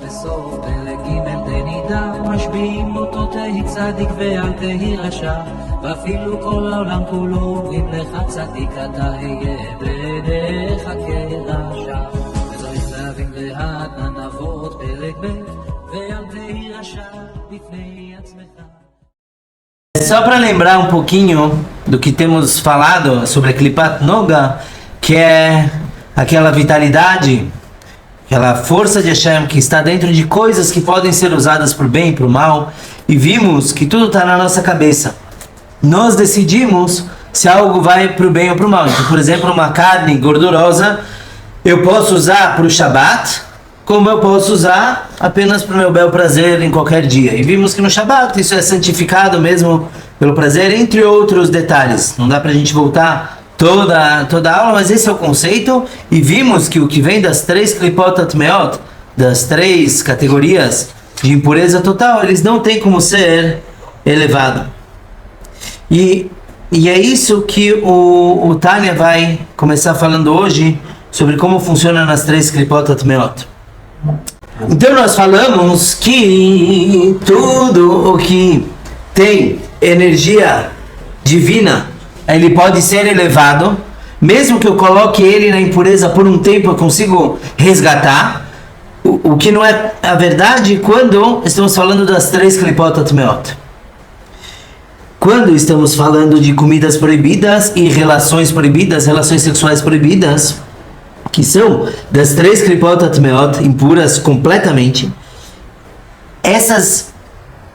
בסוף פלג ג' תנידה משביעים אותו תהי צדיק ואל תהי רשע ואפילו כל העולם כולו אומרים לך צדיק אתה היה בעיניך כרשע וצריך להבין לאט ננבות פלג ב' ואל תהי רשע בפני עצמך. Só para lembrar um pouquinho do que temos falado sobre a Klipat Noga, que é aquela vitalidade, aquela força de Hashem que está dentro de coisas que podem ser usadas para o bem e para o mal, e vimos que tudo está na nossa cabeça. Nós decidimos se algo vai para o bem ou para o mal. Então, por exemplo, uma carne gordurosa eu posso usar para o Shabbat, como eu posso usar apenas para o meu bel prazer em qualquer dia. E vimos que no Shabbat isso é santificado mesmo pelo prazer, entre outros detalhes. Não dá para a gente voltar toda a aula, mas esse é o conceito. E vimos que o que vem das 3 Klipot Atmeot, das 3 categorias de impureza total, eles não têm como ser elevado. E é isso que o Tânia vai começar falando hoje, sobre como funciona nas 3 Klipot Atmeot. Então nós falamos que tudo o que tem energia divina, ele pode ser elevado, mesmo que eu coloque ele na impureza por um tempo, eu consigo resgatar, o que não é a verdade quando estamos falando das 3 Klipot Atmeot. Quando estamos falando de comidas proibidas e relações proibidas, relações sexuais proibidas, que são das 3 Klipot Atmeot, impuras completamente,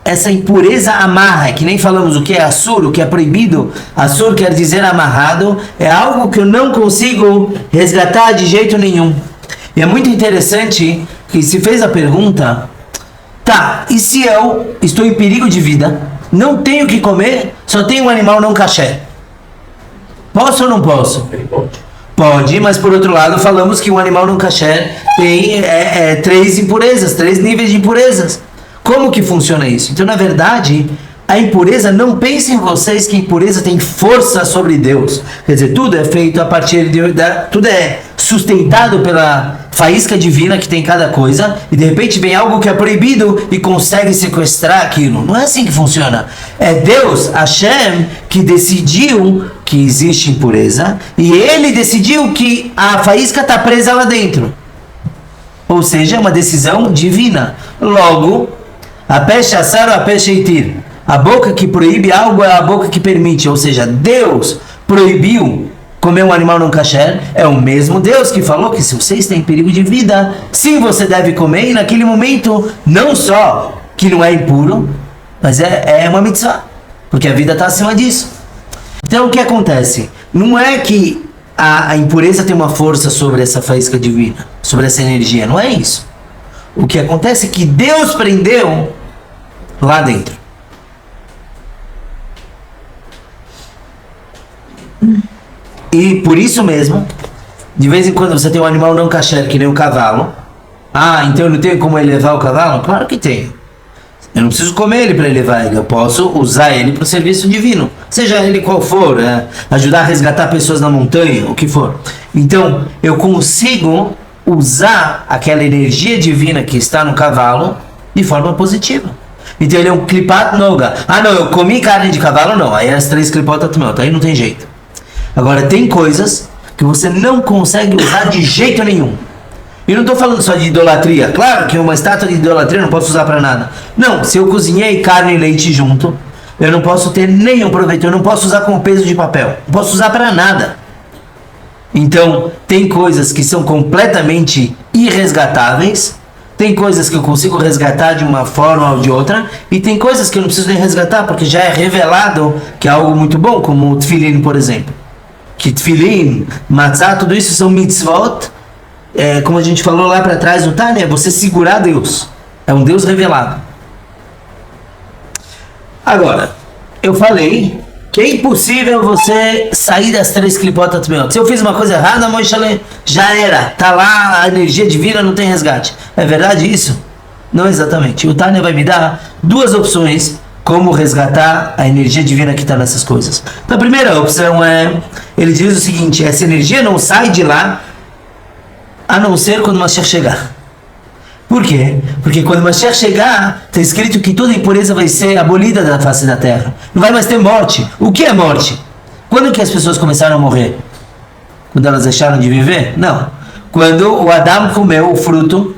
essa impureza amarra, que nem falamos o que é assur, o que é proibido. Assur quer dizer amarrado, é algo que eu não consigo resgatar de jeito nenhum. E é muito interessante que se fez a pergunta, tá, e se eu estou em perigo de vida, não tenho o que comer, só tenho um animal não kasher, posso ou não posso? Pode, mas por outro lado falamos que um animal não kasher tem 3 impurezas, 3 níveis de impurezas. Como que funciona isso? Então, na verdade, a impureza, não pensem vocês que a impureza tem força sobre Deus. Quer dizer, tudo é feito a partir tudo é sustentado pela faísca divina que tem em cada coisa, e de repente vem algo que é proibido e consegue sequestrar aquilo. Não é assim que funciona. É Deus, Hashem, que decidiu que existe impureza, e ele decidiu que a faísca está presa lá dentro. Ou seja, é uma decisão divina. Logo, a peixe assar ou a peixe itir. A boca que proíbe algo é a boca que permite. Ou seja, Deus proibiu comer um animal não kasher, é o mesmo Deus que falou que se você está em perigo de vida, sim, você deve comer, e naquele momento, não só que não é impuro, mas é uma mitzvah, porque a vida está acima disso. Então o que acontece? Não é que a impureza tem uma força sobre essa faísca divina, sobre essa energia, não é isso. O que acontece é que Deus prendeu lá dentro. E por isso mesmo, de vez em quando você tem um animal não kasher, que nem um cavalo. Ah, então eu não tenho como elevar o cavalo? Claro que tenho. Eu não preciso comer ele para elevar ele, eu posso usar ele para o serviço divino. Seja ele qual for, ajudar a resgatar pessoas na montanha, o que for. Então, eu consigo usar aquela energia divina que está no cavalo de forma positiva. Então ele é um Klipat Noga. Ah não, eu comi carne de cavalo? Não, aí é as 3 Klipot Atmeot, aí não tem jeito. Agora, tem coisas que você não consegue usar de jeito nenhum. E não estou falando só de idolatria. Claro que uma estátua de idolatria eu não posso usar para nada. Não, se eu cozinhei carne e leite junto, eu não posso ter nenhum proveito. Eu não posso usar como peso de papel. Não posso usar para nada. Então, tem coisas que são completamente irresgatáveis. Tem coisas que eu consigo resgatar de uma forma ou de outra. E tem coisas que eu não preciso nem resgatar, porque já é revelado que é algo muito bom, como o tefilin, por exemplo. Que tefilin, matzah, tudo isso são mitzvot, como a gente falou lá para trás no Tânia, é você segurar Deus, é um Deus revelado. Agora, eu falei que é impossível você sair das 3 Klipot Atmeot. Se eu fiz uma coisa errada, Moisés, já era, tá lá a energia divina, não tem resgate. É verdade isso? Não exatamente. O Tânia vai me dar 2 opções como resgatar a energia divina que está nessas coisas. Então, a primeira opção ele diz o seguinte: essa energia não sai de lá a não ser quando o Mashiach chegar. Por quê? Porque quando Mashiach chegar, está escrito que toda impureza vai ser abolida da face da terra. Não vai mais ter morte. O que é morte? Quando que as pessoas começaram a morrer? Quando elas deixaram de viver? Não. Quando o Adão comeu o fruto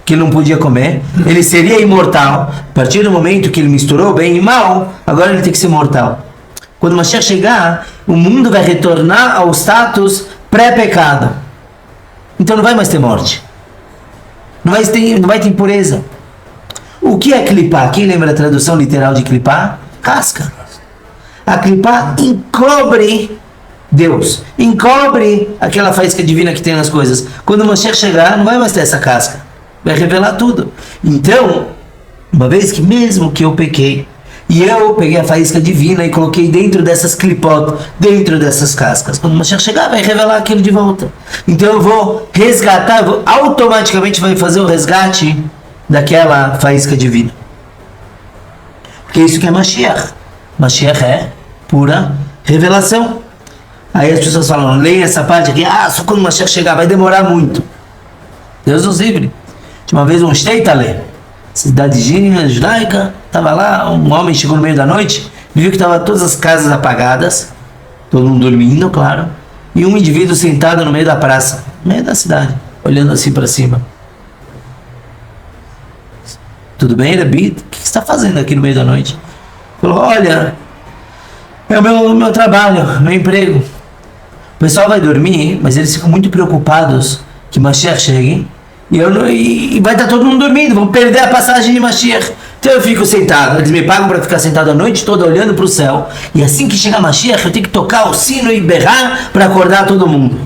que ele não podia comer, ele seria imortal. A partir do momento que ele misturou bem e mal, agora ele tem que ser mortal. Quando Mashiach chegar, o mundo vai retornar ao status pré-pecado. Então não vai mais ter morte. Não vai ter impureza. O que é clipar? Quem lembra a tradução literal de clipar? Casca. A clipar encobre Deus. Encobre aquela faísca divina que tem nas coisas. Quando o Mashiach chegar, não vai mais ter essa casca. Vai revelar tudo. Então, uma vez que mesmo que eu pequei, e eu peguei a faísca divina e coloquei dentro dessas clipot, dentro dessas cascas. Quando o Mashiach chegar, vai revelar aquilo de volta. Então eu vou resgatar, automaticamente vai fazer o resgate daquela faísca divina. Porque isso que é Mashiach. Mashiach é pura revelação. Aí as pessoas falam, leia essa parte aqui, só quando o Mashiach chegar, vai demorar muito. Deus nos livre. Uma vez um Shteitale, cidadezinha judaica, estava lá, um homem chegou no meio da noite, viu que estavam todas as casas apagadas, todo mundo dormindo, claro, e um indivíduo sentado no meio da praça, no meio da cidade, olhando assim para cima. Tudo bem, Rabi? O que você está fazendo aqui no meio da noite? Falou, olha, é o meu trabalho, meu emprego. O pessoal vai dormir, mas eles ficam muito preocupados que Mashiach chegue, e vai estar todo mundo dormindo, vão perder a passagem de Mashiach. Então eu fico sentado, eles me pagam para ficar sentado a noite toda olhando para o céu, e assim que chegar Mashiach eu tenho que tocar o sino e berrar para acordar todo mundo.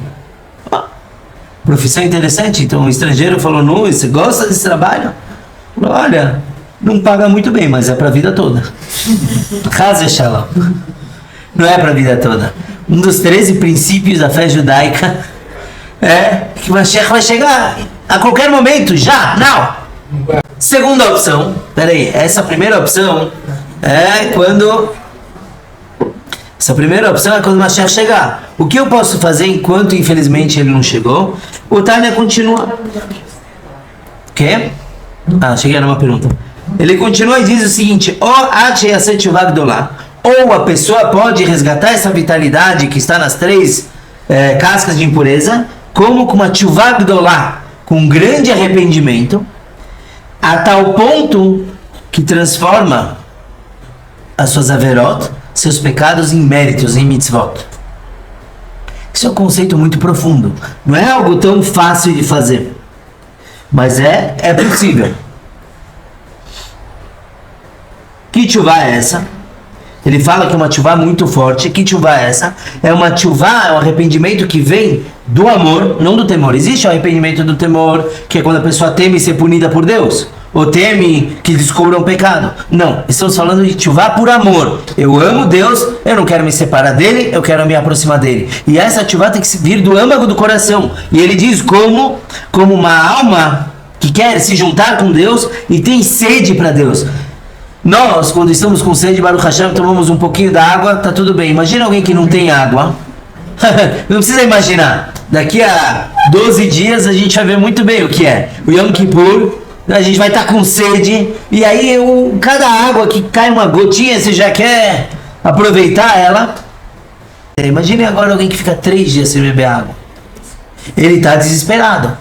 Profissão interessante. Então o estrangeiro falou, não, você gosta desse trabalho? Falou, olha, não paga muito bem, mas é para a vida toda. Chas v'shalom. Não é para a vida toda. Um dos 13 princípios da fé judaica é que Mashiach vai chegar a qualquer momento, já, não. Segunda opção, peraí, essa primeira opção é quando o Mashiach chegar. O que eu posso fazer enquanto infelizmente ele não chegou? O Tânia continua. O quê? Cheguei numa pergunta. Ele continua e diz o seguinte, ou a pessoa pode resgatar essa vitalidade que está nas 3 cascas de impureza, como com uma tchuvah gdolá, com um grande arrependimento, a tal ponto que transforma as suas averot, seus pecados, em méritos, em mitzvot. Isso é um conceito muito profundo. Não é algo tão fácil de fazer, mas é possível. Que tchuvah é essa? Ele fala que é uma tchuvah muito forte. Que tchuvah é essa? É uma tchuvah, é um arrependimento que vem do amor, não do temor. Existe o arrependimento do temor, que é quando a pessoa teme ser punida por Deus, ou teme que descubra um pecado. Não, estamos falando de tchuvah por amor. Eu amo Deus, eu não quero me separar dele, eu quero me aproximar dele. E essa tchuvah tem que vir do âmago do coração. E ele diz como uma alma que quer se juntar com Deus e tem sede para Deus. Nós, quando estamos com sede, Baruch Hashem, tomamos um pouquinho da água, tá tudo bem. Imagina alguém que não tem água. Não precisa imaginar. Daqui a 12 dias a gente vai ver muito bem o que é. O Yom Kippur, a gente vai estar com sede. E aí, cada água que cai uma gotinha, você já quer aproveitar ela. Imagine agora alguém que fica 3 dias sem beber água. Ele está desesperado.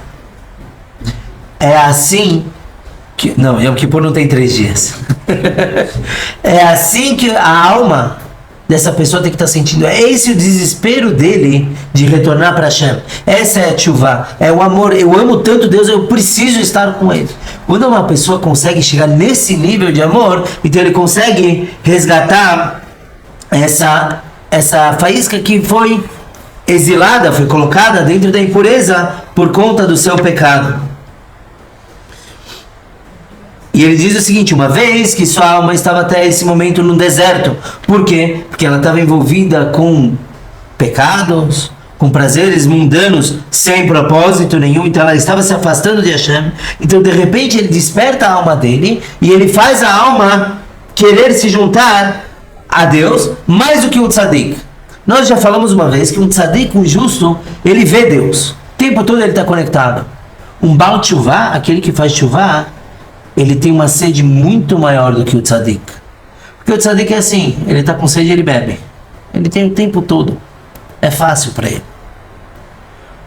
É assim... Não, Yom Kippur não tem 3 dias. É assim que a alma dessa pessoa tem que estar sentindo. É esse o desespero dele de retornar para Hashem. Essa é a tchuvah. É o amor. Eu amo tanto Deus, eu preciso estar com ele. Quando uma pessoa consegue chegar nesse nível de amor, então ele consegue resgatar essa faísca que foi exilada, foi colocada dentro da impureza por conta do seu pecado. E ele diz o seguinte, uma vez que sua alma estava até esse momento no deserto. Por quê? Porque ela estava envolvida com pecados, com prazeres mundanos, sem propósito nenhum. Então ela estava se afastando de Hashem. Então de repente ele desperta a alma dele e ele faz a alma querer se juntar a Deus mais do que um tzadik. Nós já falamos uma vez que um tzadik, um justo, ele vê Deus. O tempo todo ele está conectado. Um Baal Teshuvah, aquele que faz Teshuvah, ele tem uma sede muito maior do que o Tzadik. Porque o Tzadik é assim, ele está com sede e ele bebe. Ele tem o tempo todo. É fácil para ele.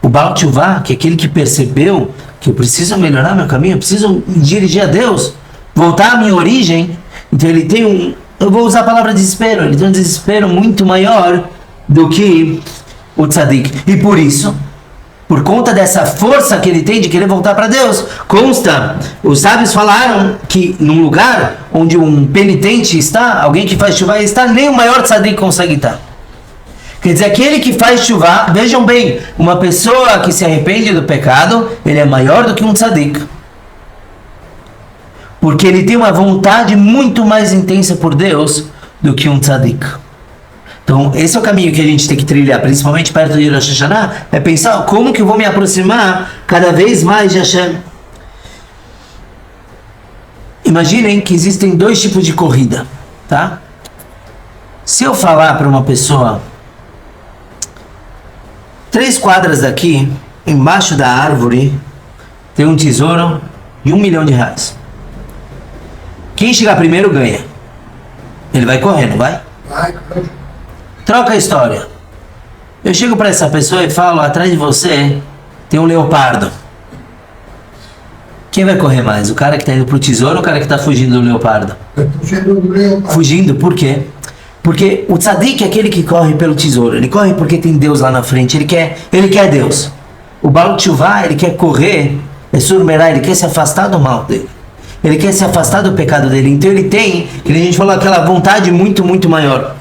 O Baal Teshuvah, que é aquele que percebeu que eu preciso melhorar meu caminho, eu preciso me dirigir a Deus, voltar à minha origem, então ele tem eu vou usar a palavra desespero, ele tem um desespero muito maior do que o Tzadik. E por isso, por conta dessa força que ele tem de querer voltar para Deus, consta, os sábios falaram que num lugar onde um penitente está, alguém que faz Teshuvah está, nem o maior Tzadik consegue estar. Quer dizer, aquele que faz Teshuvah, vejam bem, uma pessoa que se arrepende do pecado, ele é maior do que um Tzadik. Porque ele tem uma vontade muito mais intensa por Deus do que um Tzadik. Então, esse é o caminho que a gente tem que trilhar, principalmente perto de Rosh Hashanah, é pensar como que eu vou me aproximar cada vez mais de Hashem. Imaginem que existem dois tipos de corrida, tá? Se eu falar para uma pessoa, 3 quadras daqui, embaixo da árvore, tem um tesouro de R$1 milhão. Quem chegar primeiro ganha. Ele vai correr, não vai? Vai. Troca a história. Eu chego para essa pessoa e falo, atrás de você tem um leopardo. Quem vai correr mais? O cara que está indo pro tesouro ou o cara que está fugindo do leopardo? Fugindo do leopardo. Fugindo, por quê? Porque o tzadik é aquele que corre pelo tesouro. Ele corre porque tem Deus lá na frente. Ele quer Deus. O Baal Teshuvah, ele quer correr, é surmerá, ele quer se afastar do mal dele. Ele quer se afastar do pecado dele. Então ele tem, que a gente falou, aquela vontade muito, muito maior.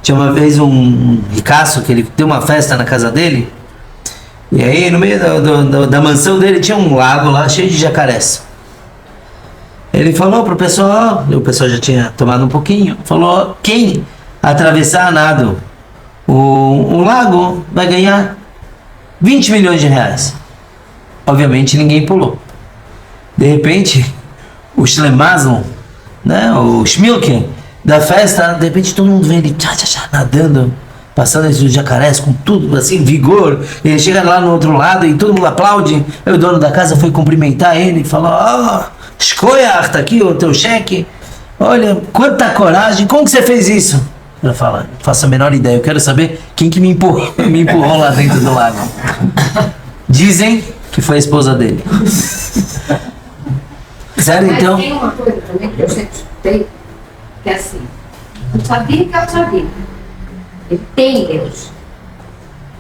Tinha uma vez um ricaço que ele deu uma festa na casa dele. E aí no meio da mansão dele tinha um lago lá cheio de jacarés. Ele falou pro pessoal, o pessoal já tinha tomado um pouquinho, falou, quem atravessar a nado o lago vai ganhar R$20 milhões. Obviamente ninguém pulou. De repente, o Shlemazon, né, o Shmilke da festa, de repente todo mundo vê ele nadando, passando esses jacarés com tudo, assim, vigor. Ele chega lá no outro lado e todo mundo aplaude. Aí o dono da casa foi cumprimentar ele e falou, Shkoyach, tá aqui o teu cheque. Olha, quanta coragem, como que você fez isso? Ela fala, não faço a menor ideia, eu quero saber quem que me empurrou lá dentro do lago. Dizem que foi a esposa dele. Sério, mas então? Tem uma coisa também que eu sempre escutei, que é assim, o tzadik é o tzadik. Ele tem Deus.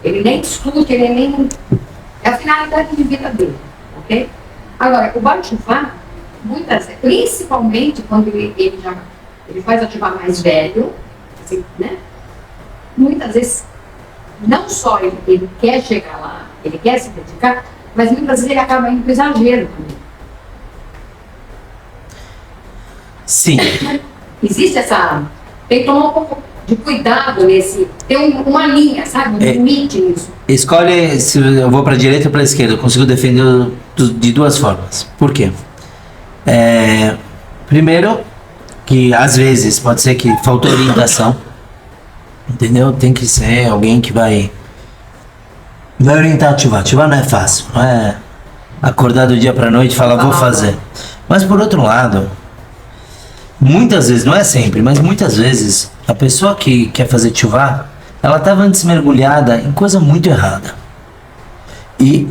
Ele nem discute, ele nem... É a finalidade de vida dele, ok? Agora, o Baal Teshuvah, muitas vezes, principalmente quando ele faz a Teshuvah mais velho, assim, né? Muitas vezes, não só ele quer chegar lá, ele quer se dedicar, mas muitas vezes ele acaba indo para o exagero também. Sim. Existe essa... Tem que tomar um pouco de cuidado nesse... Tem uma linha, sabe? Um limite nisso. Escolhe se eu vou para a direita ou para a esquerda. Eu consigo defender de duas formas. Por quê? Primeiro, que às vezes pode ser que faltou orientação. Entendeu? Tem que ser alguém que vai orientar a Teshuvah. Teshuvah não é fácil. Não é acordar do dia para a noite e falar, vou fazer. Mas por outro lado, muitas vezes, não é sempre, mas muitas vezes, a pessoa que quer fazer Teshuvah, ela estava antes mergulhada em coisa muito errada. E,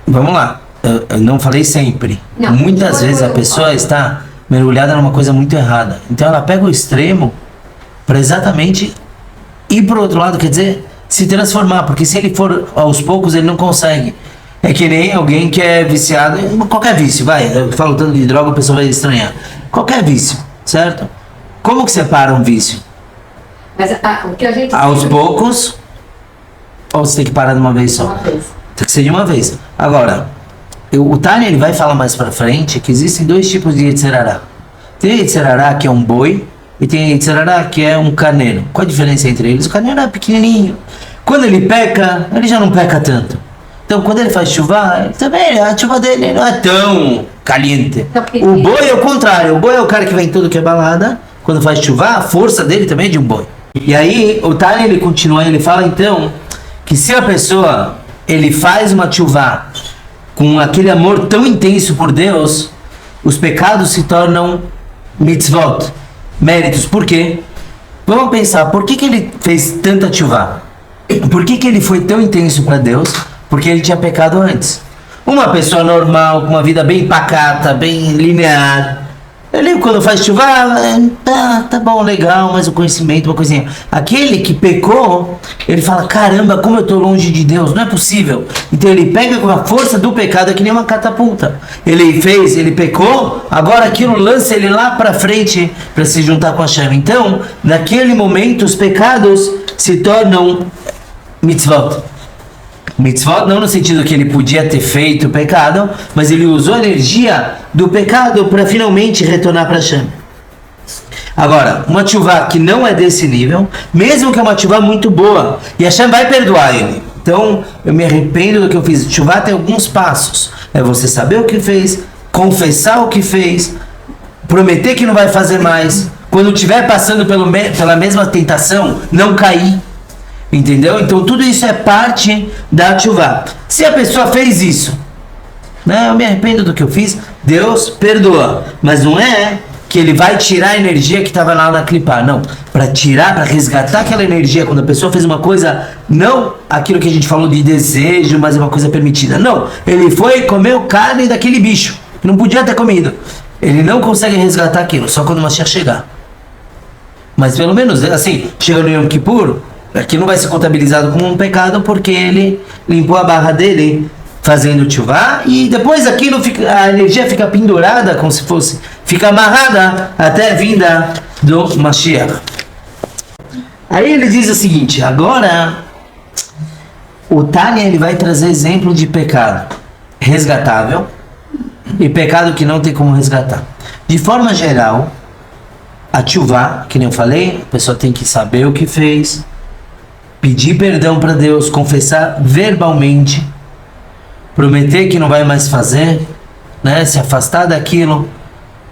vamos lá, eu não falei sempre. Não, muitas vezes a pessoa está mergulhada numa coisa muito errada. Então ela pega o extremo para exatamente ir para o outro lado, quer dizer, se transformar. Porque se ele for aos poucos, ele não consegue. É que nem alguém que é viciado em qualquer vício, vai. Eu falo tanto de droga, a pessoa vai estranhar. Qualquer vício, certo? Como que separa um vício? Mas o que a gente... Aos poucos, ou você tem que parar de uma vez só? Uma vez. Tem que ser de uma vez. Agora, o Tânia, ele vai falar mais pra frente que existem dois tipos de Yetzirará. Tem Yetzirará que é um boi e tem Yetzirará que é um carneiro. Qual a diferença entre eles? O carneiro é pequenininho. Quando ele peca, ele já não peca tanto. Então, quando ele faz Teshuvah, também a Teshuvah dele não é tão caliente. O boi é o contrário. O boi é o cara que vem tudo que é balada. Quando faz Teshuvah, a força dele também é de um boi. E aí, o Tânia, ele continua, ele fala então, que se a pessoa, ele faz uma Teshuvah com aquele amor tão intenso por Deus, os pecados se tornam mitzvot, méritos. Por quê? Vamos pensar, por que ele fez tanta tchuvá? Por que ele foi tão intenso para Deus? Porque ele tinha pecado antes. Uma pessoa normal, com uma vida bem pacata, bem linear, ele quando faz chuva, tá bom, legal, mas o conhecimento, uma coisinha. Aquele que pecou, ele fala, caramba, como eu tô longe de Deus, não é possível. Então ele pega com a força do pecado, é que nem uma catapulta. Ele pecou, agora aquilo lança ele lá pra frente para se juntar com a chama. Então, naquele momento, os pecados se tornam mitzvot. Mitzvot não no sentido que ele podia ter feito o pecado, mas ele usou a energia do pecado para finalmente retornar para Hashem. Agora, uma tchuvá que não é desse nível, mesmo que é uma tchuvá muito boa, e Hashem vai perdoar ele. Então, eu me arrependo do que eu fiz. Tchuvá tem alguns passos. É você saber o que fez, confessar o que fez, prometer que não vai fazer mais. Quando estiver passando pela mesma tentação, não cair. Entendeu? Então tudo isso é parte da tchuvá. Se a pessoa fez isso, né, eu me arrependo do que eu fiz, Deus perdoa. Mas não é que ele vai tirar a energia que estava lá na clipá. Não. Para tirar, para resgatar aquela energia, quando a pessoa fez uma coisa, não aquilo que a gente falou de desejo, mas é uma coisa permitida. Não. Ele foi e comeu carne daquele bicho, que não podia ter comido. Ele não consegue resgatar aquilo, só quando o Mashiach chegar. Mas pelo menos, assim, chega no Yom Kippur, aqui não vai ser contabilizado como um pecado porque ele limpou a barra dele fazendo tchuvá e depois aquilo a energia fica pendurada como se fosse, fica amarrada até a vinda do Mashiach. Aí ele diz o seguinte, agora o Tânia ele vai trazer exemplo de pecado resgatável e pecado que não tem como resgatar. De forma geral, a tchuvá, que nem eu falei, a pessoa tem que saber o que fez, pedir perdão para Deus, confessar verbalmente, prometer que não vai mais fazer, né, se afastar daquilo.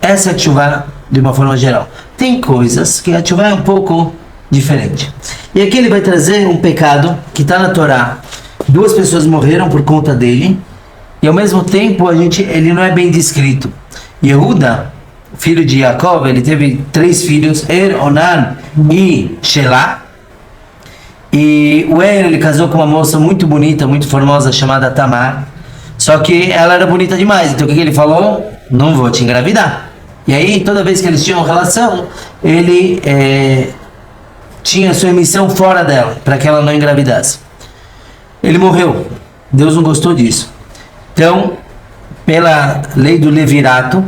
Essa é a tchuvá de uma forma geral. Tem coisas que a tchuvá é um pouco diferente. E aqui ele vai trazer um pecado que está na Torá. 2 pessoas morreram por conta dele e ao mesmo tempo ele não é bem descrito. Yehuda, filho de Jacob, ele teve 3 filhos, Onan e Shelah. E o ele casou com uma moça muito bonita, muito formosa, chamada Tamar. Só que ela era bonita demais. Então o que ele falou? Não vou te engravidar. E aí, toda vez que eles tinham relação, ele tinha sua emissão fora dela, para que ela não engravidasse. Ele morreu. Deus não gostou disso. Então, pela lei do levirato,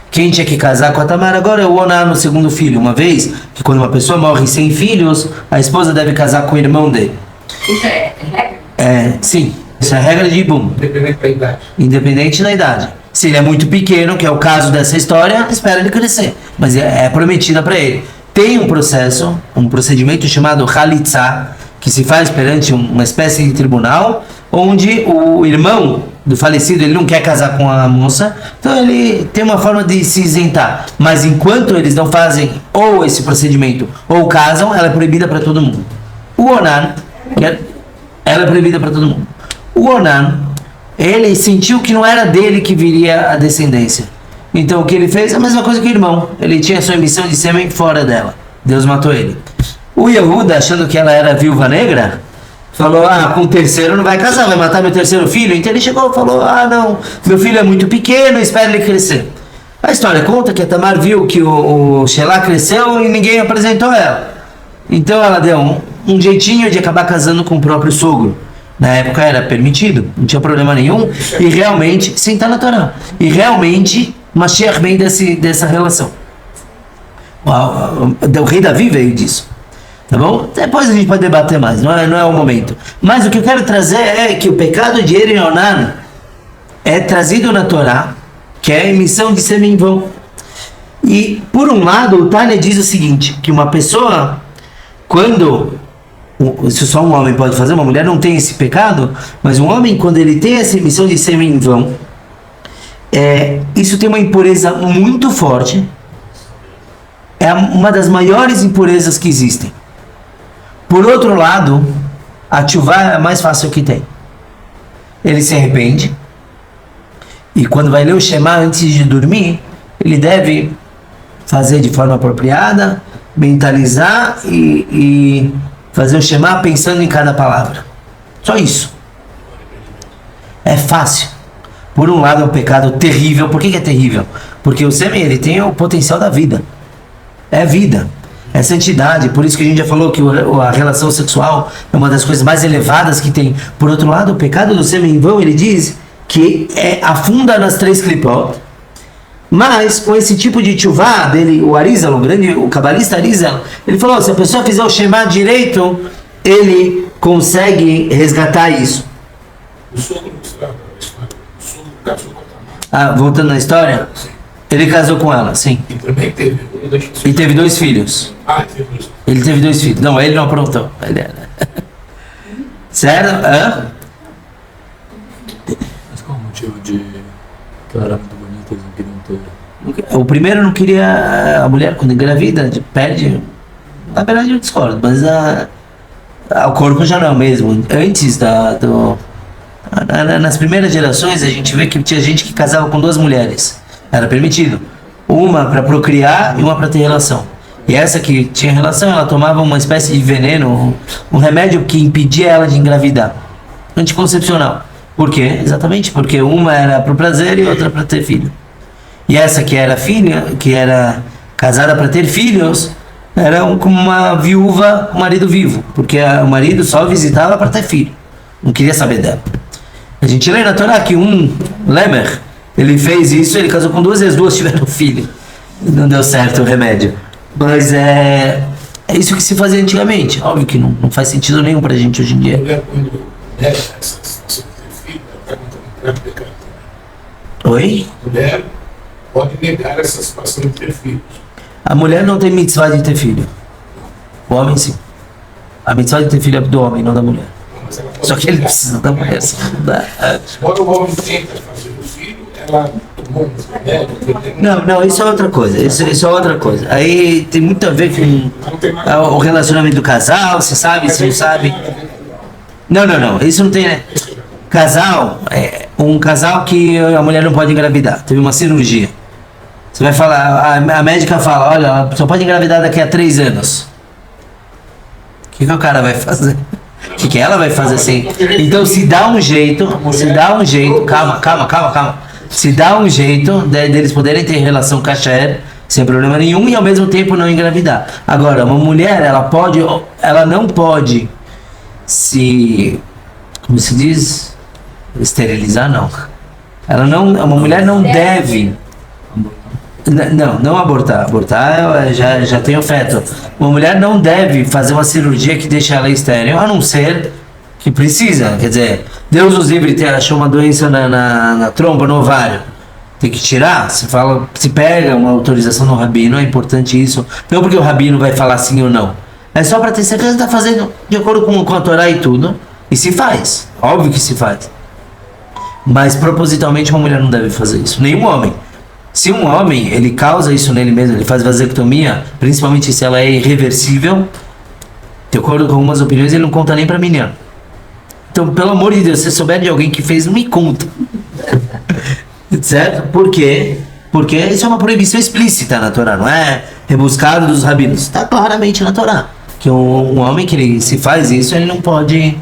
quem tinha que casar com a Tamar agora é o Onan no segundo filho. Uma vez que quando uma pessoa morre sem filhos, a esposa deve casar com o irmão dele. Isso é regra? Sim. Isso é a regra de Ibum. Independente da idade. Independente da idade. Se ele é muito pequeno, que é o caso dessa história, espera ele crescer. Mas é prometida para ele. Tem um procedimento chamado Halitzah, que se faz perante uma espécie de tribunal, onde o irmão do falecido ele não quer casar com a moça, então ele tem uma forma de se isentar. Mas enquanto eles não fazem ou esse procedimento ou casam, ela é proibida para todo mundo. O Onan, ela é proibida para todo mundo. O Onan, ele sentiu que não era dele que viria a descendência. Então o que ele fez é a mesma coisa que o irmão. Ele tinha sua emissão de sêmen fora dela. Deus matou ele. O Yehuda, achando que ela era viúva negra, falou, com o terceiro não vai casar, vai matar meu terceiro filho. Então ele chegou e falou, não, meu filho é muito pequeno, espera ele crescer. A história conta que a Tamar viu que o Shelah cresceu e ninguém apresentou ela. Então ela deu um jeitinho de acabar casando com o próprio sogro. Na época era permitido, não tinha problema nenhum. E realmente, sim, está na Torá. E realmente, Mashiach vem dessa relação. O rei Davi veio disso. Tá bom? Depois a gente pode debater mais, não é o momento. Mas o que eu quero trazer é que o pecado de Er e Onan é trazido na Torá, que é a emissão de sêmen em vão. E, por um lado, o Tânia diz o seguinte, que uma pessoa, quando... Isso só um homem pode fazer, uma mulher não tem esse pecado, mas um homem, quando ele tem essa emissão de sêmen em vão, isso tem uma impureza muito forte, é uma das maiores impurezas que existem. Por outro lado, a tchuvá é a mais fácil que tem. Ele se arrepende, E quando vai ler o Shema antes de dormir, ele deve fazer de forma apropriada, mentalizar e fazer o Shema pensando em cada palavra. Só isso. É fácil. Por um lado é um pecado terrível. Por que é terrível? Porque o sêmen, ele tem o potencial da vida. É vida. É santidade. Por isso que a gente já falou que a relação sexual é uma das coisas mais elevadas que tem. Por outro lado, o pecado do sêmen em vão, ele diz que afunda nas 3 klipot. Mas com esse tipo de tchuvá dele, o Arizal, o cabalista Arizal, ele falou, se a pessoa fizer o Shema direito, ele consegue resgatar isso. O sogro casou com a Tamar. Voltando na história, ele casou com ela, sim. E também teve. E teve 2 filhos. Teve 2 filhos. Ele teve 2 filhos. Não, ele não aprontou. Ele era. Certo? Mas qual o motivo de que ela era muito bonita, eles não queriam ter? O primeiro não queria. A mulher, quando engravida, perde. Na verdade, eu discordo, mas o corpo já não é o mesmo. Antes nas primeiras gerações, a gente vê que tinha gente que casava com 2 mulheres. Era permitido. Uma para procriar e uma para ter relação. E essa que tinha relação, ela tomava uma espécie de veneno, um remédio que impedia ela de engravidar. Anticoncepcional. Por quê? Exatamente porque uma era para o prazer e outra para ter filho. E essa que era filha, que era casada para ter filhos, era como uma viúva, um marido vivo. Porque o marido só visitava para ter filho. Não queria saber dela. A gente lê na Torá que Lemer, ele fez isso, ele casou com 2 vezes, 2 tiveram filho. Não deu certo o remédio. Mas é isso que se fazia antigamente. Óbvio que não faz sentido nenhum pra gente hoje em A dia. mulher, quando nega essa situação de ter filho, ela está cometendo pecado também. Oi? A mulher pode negar essa situação de ter filhos. A mulher não tem mitzvah de ter filho. O homem sim. A mitzvah de ter filho é do homem, não da mulher. Mas ela pode Só que ele negar. precisa da mulher. Quando o homem tenta fazer o filho, ela tomou um remédio. Não, isso é outra coisa. Isso é outra coisa. Aí tem muito a ver com Não tem nada. o relacionamento do casal, você sabe, você não sabe. Não, isso não tem, né? Casal, um casal que a mulher não pode engravidar, teve uma cirurgia. Você vai falar, a médica fala, olha, ela só pode engravidar daqui a 3 anos. O que o cara vai fazer? O que ela vai fazer assim? Então se dá um jeito, calma. Se dá um jeito deles poderem ter relação kasher, sem problema nenhum, e ao mesmo tempo não engravidar. Agora, uma mulher, ela não pode como se diz? Esterilizar, não. Uma mulher não deve. Não abortar. Abortar já tem o feto. Uma mulher não deve fazer uma cirurgia que deixe ela estéril, a não ser que precisa. Quer dizer, Deus nos livre, achou uma doença na trompa, no ovário. Tem que tirar. Se pega uma autorização no rabino, é importante isso. Não porque o rabino vai falar sim ou não. É só para ter certeza que está fazendo de acordo com a Torá e tudo. E se faz. Óbvio que se faz. Mas propositalmente uma mulher não deve fazer isso. Nenhum homem. Se um homem, ele causa isso nele mesmo, ele faz vasectomia, principalmente se ela é irreversível, de acordo com algumas opiniões, ele não conta nem pra menina. Então, pelo amor de Deus, se você souber de alguém que fez, não me conta. Certo? Por quê? Porque isso é uma proibição explícita na Torá, não é rebuscado dos rabinos. Está claramente na Torá. Que um homem que ele se faz isso, ele não pode...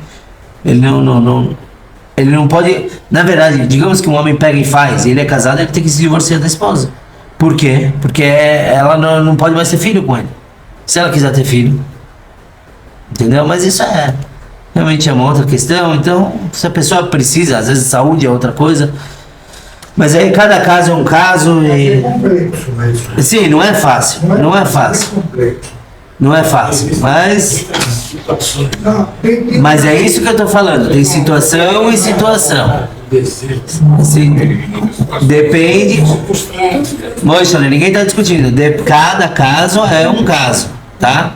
Ele não pode... Na verdade, digamos que um homem pega e faz, e ele é casado, ele tem que se divorciar da esposa. Por quê? Porque ela não pode mais ter filho com ele. Se ela quiser ter filho. Entendeu? Mas isso realmente é uma outra questão. Então, se a pessoa precisa, às vezes saúde é outra coisa. Mas aí cada caso é um caso e... É complexo, mas... Sim, não é fácil. Não é fácil. complexo. Não é fácil. Mas... Não, tem Mas é isso que eu tô falando. Tem situação e situação. Assim, depende. Moxa, ninguém tá discutindo. Cada caso é um caso, tá?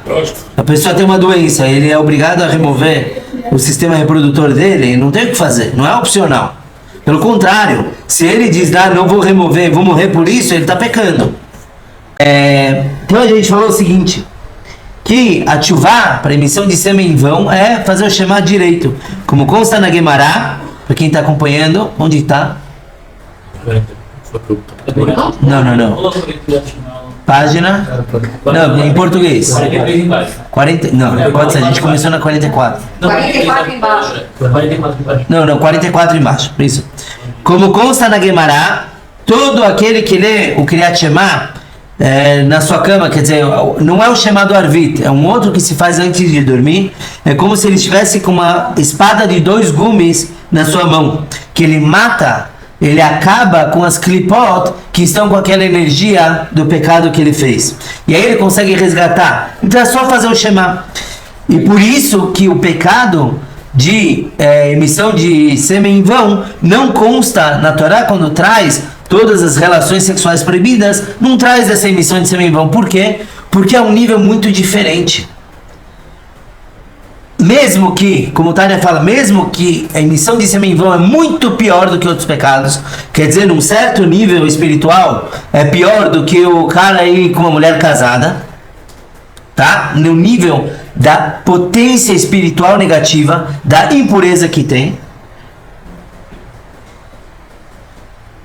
A pessoa tem uma doença, ele é obrigado a remover o sistema reprodutor dele, não tem o que fazer, não é opcional. Pelo contrário, se ele diz, não vou remover, vou morrer por isso, ele tá pecando. Então a gente falou o seguinte, que a tchuvá, para emissão de sêmen em vão, é fazer o Shema direito. Como consta na Guemará, para quem está acompanhando, onde está? Não. Página? Não, em português. 40, não, pode ser, a gente começou na 44. 44 embaixo. 44 embaixo. Não, 44 embaixo, isso. Como consta na Gemara, todo aquele que lê o Kriyat Shema na sua cama, quer dizer, não é o Shema do Arvit, é um outro que se faz antes de dormir, é como se ele estivesse com uma espada de 2 gumes na sua mão, que ele mata, ele acaba com as klipot que estão com aquela energia do pecado que ele fez. E aí ele consegue resgatar. Então é só fazer o Shema. E por isso que o pecado de emissão de sêmen em vão não consta na Torá quando traz todas as relações sexuais proibidas, não traz essa emissão de sêmen em vão. Por quê? Porque é um nível muito diferente. Mesmo que, como o Tânia fala, mesmo que a emissão de sêmen em vão é muito pior do que outros pecados, quer dizer, num certo nível espiritual, é pior do que o cara ir com uma mulher casada, tá? No nível da potência espiritual negativa, da impureza que tem.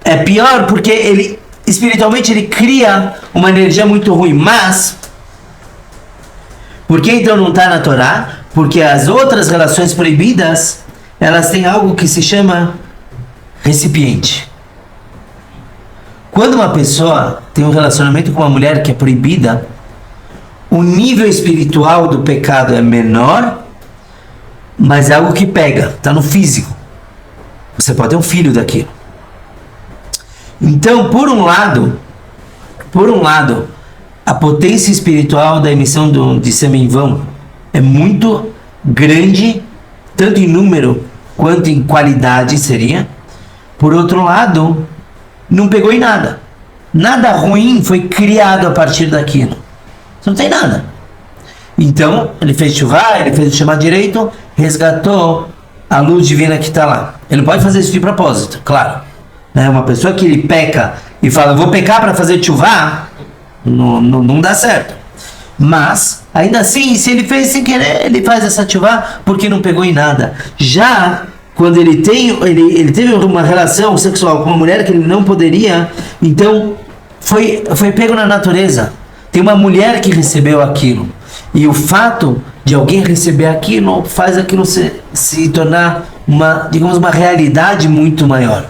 É pior porque ele, espiritualmente, ele cria uma energia muito ruim. Mas, por que então não está na Torá? Porque as outras relações proibidas, elas têm algo que se chama recipiente. Quando uma pessoa tem um relacionamento com uma mulher que é proibida, o nível espiritual do pecado é menor, mas é algo que pega, está no físico. Você pode ter um filho daquilo. Então, por um lado, a potência espiritual da emissão de sêmen em vão é muito grande, tanto em número quanto em qualidade seria. Por outro lado, não pegou em nada. Nada ruim foi criado a partir daquilo. Não tem nada. Então, ele fez chuvá, ele fez o chamar direito, resgatou a luz divina que está lá. Ele não pode fazer isso de propósito, claro. Uma pessoa que ele peca e fala, vou pecar para fazer chuvá, não dá certo. Mas, ainda assim, se ele fez sem querer, ele faz essa chuvá porque não pegou em nada. Já quando ele teve uma relação sexual com uma mulher que ele não poderia, então foi pego na natureza. Tem uma mulher que recebeu aquilo. E o fato de alguém receber aquilo faz aquilo se tornar uma realidade muito maior.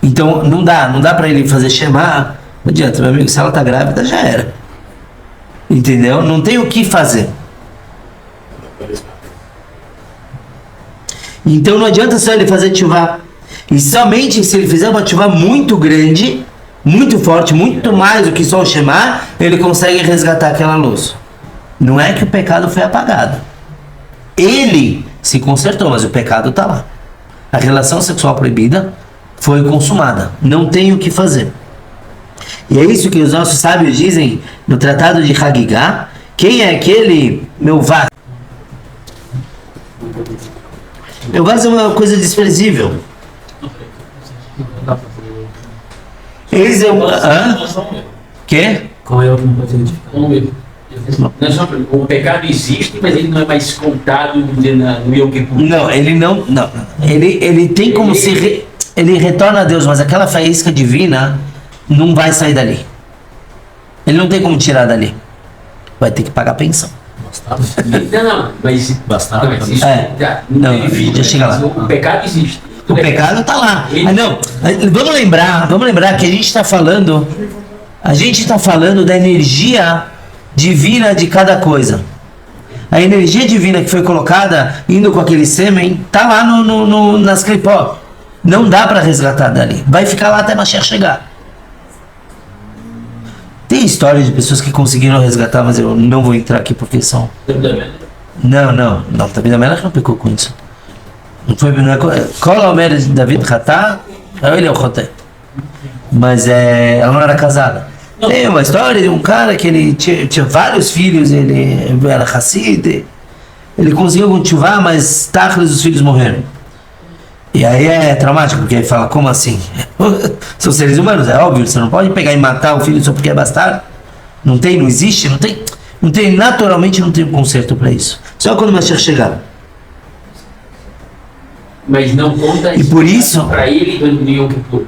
Então não dá para ele fazer Shema. Não adianta, meu amigo, se ela está grávida, já era. Entendeu? Não tem o que fazer. Então não adianta só ele fazer tchuvá. E somente se ele fizer uma tchuvá muito grande, muito forte, muito mais do que só o Shema, ele consegue resgatar aquela luz. Não é que o pecado foi apagado. Ele se consertou, mas o pecado está lá. A relação sexual proibida foi consumada. Não tem o que fazer. E é isso que os nossos sábios dizem no Tratado de Hagigah. Quem é aquele meu vaso? Meu vaso é uma coisa desprezível. Eles é uma... Quê? Qual é o o pecado existe, mas ele não é mais contado no Yom Kippur. Não, ele não. Ele tem como se... Ele retorna a Deus, mas aquela faísca divina não vai sair dali. Ele não tem como tirar dali. Vai ter que pagar pensão. Não, mas bastava. Já chega lá. O pecado existe. O pecado está lá. Vamos lembrar que a gente está falando da energia divina de cada coisa. A energia divina que foi colocada indo com aquele sêmen está lá nas clipó. Não dá para resgatar dali. Vai ficar lá até Mashiach chegar. Tem história de pessoas que conseguiram resgatar, mas eu não vou entrar aqui porque são... Não, David Amelech não pecou com isso. Não foi... Qual é o David Hatá? Ele é o Choté. Mas ela não era casada. Tem uma história de um cara que ele tinha vários filhos, ele era Hassid, ele conseguiu cultivar, mas tachlis os filhos morreram. E aí é traumático, porque ele fala, como assim? São seres humanos, é óbvio, você não pode pegar e matar o filho só porque é bastardo. Não existe, naturalmente não tem um conserto para isso. Só quando o Mashiach chegar. Mas não conta e por isso para ele no Yom Kippur.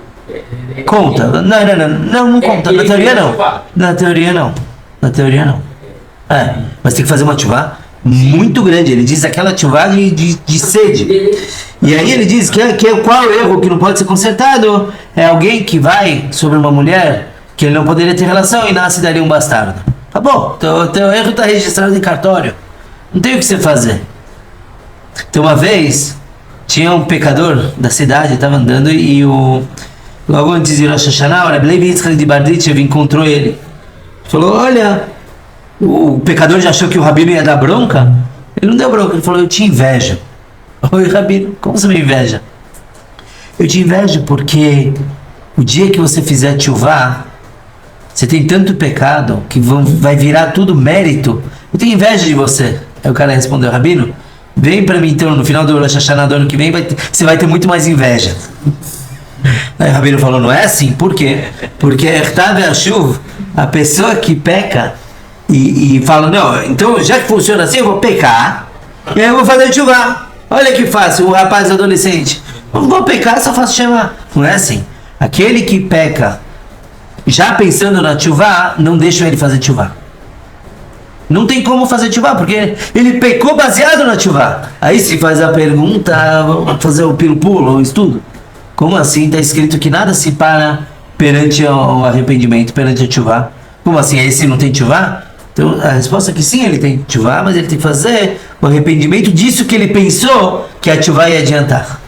Conta. Não conta. Na teoria não. Na teoria não. Na teoria não. É, mas tem que fazer uma tchuvá muito grande. Ele diz aquela tchuvá de sede. E aí ele diz que qual é o erro que não pode ser consertado? É alguém que vai sobre uma mulher que ele não poderia ter relação e nasce dali um bastardo. Tá bom, teu erro está registrado em cartório. Não tem o que você fazer. Então uma vez tinha um pecador da cidade, estava andando e logo antes de Rosh Hashanah, o Rabbi Levi Yitzchak de Barditchev encontrou ele. Falou, olha, o pecador já achou que o Rabino ia dar bronca? Ele não deu bronca, ele falou, eu te invejo. Oi, Rabino, como você me inveja? Eu te invejo porque o dia que você fizer tchuvá, você tem tanto pecado que vai virar tudo mérito. Eu tenho inveja de você. Aí o cara respondeu, Rabino, vem pra mim então, no final do Rosh Hashanah do ano que vem, você vai ter muito mais inveja. Aí o Rabino falou, não é assim? Por quê? Porque a pessoa que peca e fala, não, então já que funciona assim, eu vou pecar e aí eu vou fazer tchuvá. Olha que fácil, o rapaz adolescente. Não vou pecar, só faço chamar. Não é assim. Aquele que peca já pensando na tchuvá, não deixa ele fazer tchuvá. Não tem como fazer tchuvá, porque ele pecou baseado na tchuvá. Aí se faz a pergunta, vamos fazer o pulo, o estudo. Como assim? Está escrito que nada se para perante o arrependimento, perante a tchuvá. Como assim? Aí se não tem tchuvá? Então a resposta é que sim, ele tem tchuvá, mas ele tem que fazer o arrependimento disso que ele pensou que a tchuvá ia adiantar.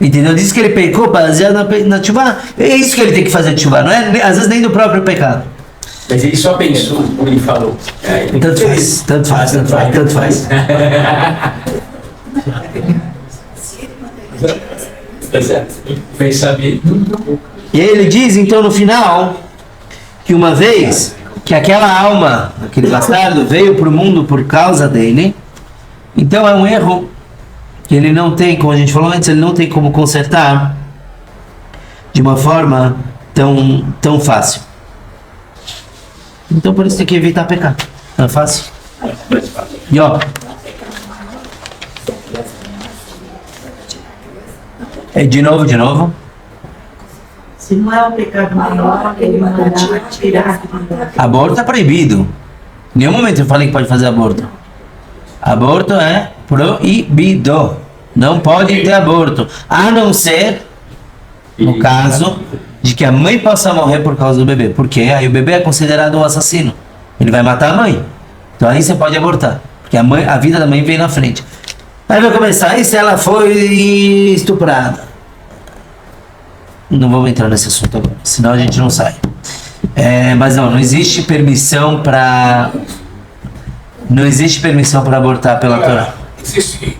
Entendeu? Disso que ele pecou baseado na tchuvá. É isso que ele tem que fazer tchuvá, não é às vezes nem do próprio pecado. Mas ele só pensou, como ele falou. Tanto faz. Pensamento. E aí ele diz então no final que uma vez que aquela alma, aquele bastardo, veio para o mundo por causa dele, então é um erro que ele não tem, como a gente falou antes, ele não tem como consertar de uma forma tão fácil. Então por isso tem que evitar pecar. Não é fácil? E ó, de novo. Se não é um pecado maior, ele mandará tirar. Aborto é proibido. Em nenhum momento eu falei que pode fazer aborto. Aborto é proibido. Não pode ter aborto. A não ser no caso de que a mãe possa morrer por causa do bebê. Porque aí o bebê é considerado um assassino. Ele vai matar a mãe. Então aí você pode abortar. Porque a vida da mãe vem na frente. Aí vai começar, e se ela foi estuprada? Não vamos entrar nesse assunto agora, senão a gente não sai. Mas não existe permissão para... Não existe permissão para abortar pela Torá. Existe